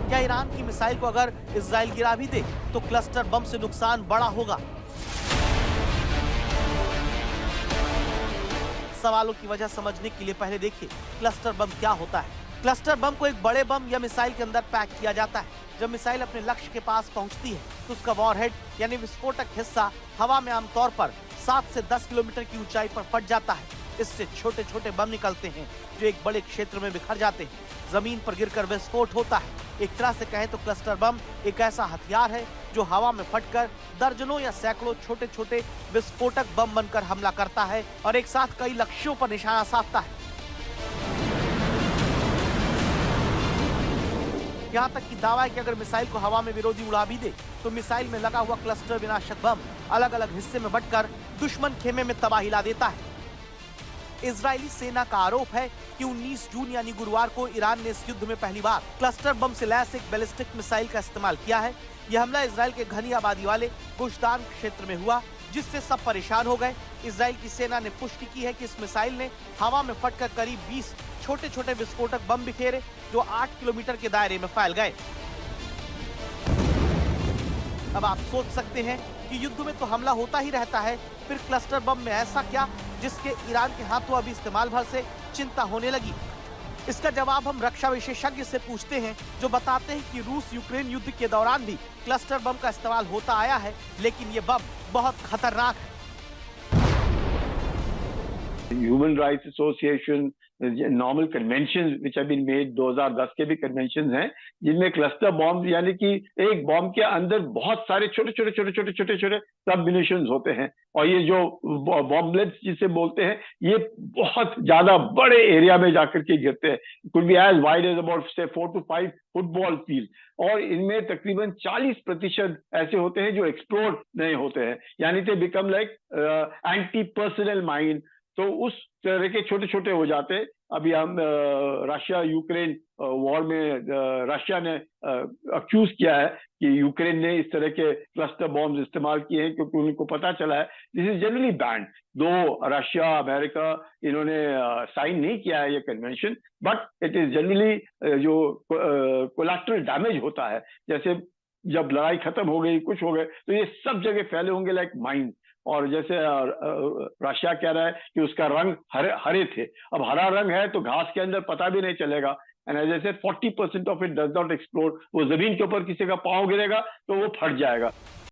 क्या ईरान की मिसाइल को अगर इजराइल गिरा भी दे तो क्लस्टर बम से नुकसान बड़ा होगा? सवालों की वजह समझने के लिए पहले देखिए क्लस्टर बम क्या होता है। क्लस्टर बम को एक बड़े बम या मिसाइल के अंदर पैक किया जाता है। जब मिसाइल अपने लक्ष्य के पास पहुंचती है तो उसका वॉरहेड यानी विस्फोटक हिस्सा हवा में आमतौर पर 7 से 10 किलोमीटर की ऊंचाई पर फट जाता है। इससे छोटे छोटे बम निकलते हैं जो एक बड़े क्षेत्र में बिखर जाते हैं, जमीन पर गिरकर विस्फोट होता है। एक तरह से कहें तो क्लस्टर बम एक ऐसा हथियार है जो हवा में फटकर दर्जनों या सैकड़ों छोटे छोटे विस्फोटक बम बनकर हमला करता है और एक साथ कई लक्ष्यों पर निशाना साधता है। यहाँ तक कि दावा है कि अगर मिसाइल को हवा में विरोधी उड़ा भी दे तो मिसाइल में लगा हुआ क्लस्टर विनाशक बम अलग अलग हिस्से में बंटकर दुश्मन खेमे में तबाही ला देता है। इजरायली सेना का आरोप है कि 19 जून यानी गुरुवार को ईरान ने इस युद्ध में पहली बार क्लस्टर बम से लैस एक बैलिस्टिक मिसाइल का इस्तेमाल किया है। यह हमला इजराइल के घनी आबादी वाले गुश्तान क्षेत्र में हुआ, जिससे सब परेशान हो गए। इजराइल की सेना ने पुष्टि की है कि इस मिसाइल ने हवा में फटकर करीब 20 छोटे छोटे विस्फोटक बम बिखेरे जो 8 किलोमीटर के दायरे में फैल गए। अब आप सोच सकते हैं कि युद्ध में तो हमला होता ही रहता है, फिर क्लस्टर बम में ऐसा क्या जिसके ईरान के हाथों अभी इस्तेमाल भर से चिंता होने लगी? इसका जवाब हम रक्षा विशेषज्ञ से पूछते हैं, जो बताते हैं कि रूस यूक्रेन युद्ध के दौरान भी क्लस्टर बम का इस्तेमाल होता आया है, लेकिन ये बम बहुत खतरनाक है। Human rights association normal convention which have been made 2010 के भी कन्वेंशन हैं जिनमें क्लस्टर बॉम्ब यानी कि एक बॉम्ब के अंदर बहुत सारे छोटे छोटे छोटे छोटे छोटे छोटे सब म्यूनिशंस होते हैं और ये जो बॉम्बलेट्स जिसे बोलते हैं ये बहुत ज्यादा बड़े एरिया में जाकर के गिरते हैं, could be as wide as about से 4 to 5 फुटबॉल फील्ड और इनमें तकरीबन 40% ऐसे होते हैं जो एक्सप्लोड नहीं होते हैं, यानी they become like anti personal mine. तो उस तरह के छोटे छोटे हो जाते हैं। अभी हम रशिया यूक्रेन वॉर में रशिया ने अक्यूज किया है कि यूक्रेन ने इस तरह के क्लस्टर बॉम्ब इस्तेमाल किए हैं क्योंकि उनको पता चला है दिस इज जनरली बैंड। दो रशिया अमेरिका इन्होंने साइन नहीं किया है ये convention, but it is generally जो कोलैटरल डैमेज होता है, जैसे जब लड़ाई खत्म हो गई कुछ हो गए तो ये सब जगह फैले होंगे लाइक माइन। और जैसे रशिया कह रहा है कि उसका रंग हरे थे, अब हरा रंग है तो घास के अंदर पता भी नहीं चलेगा। And as I said 40% of it does not explode. वो जमीन के ऊपर किसी का पांव गिरेगा तो वो फट जाएगा।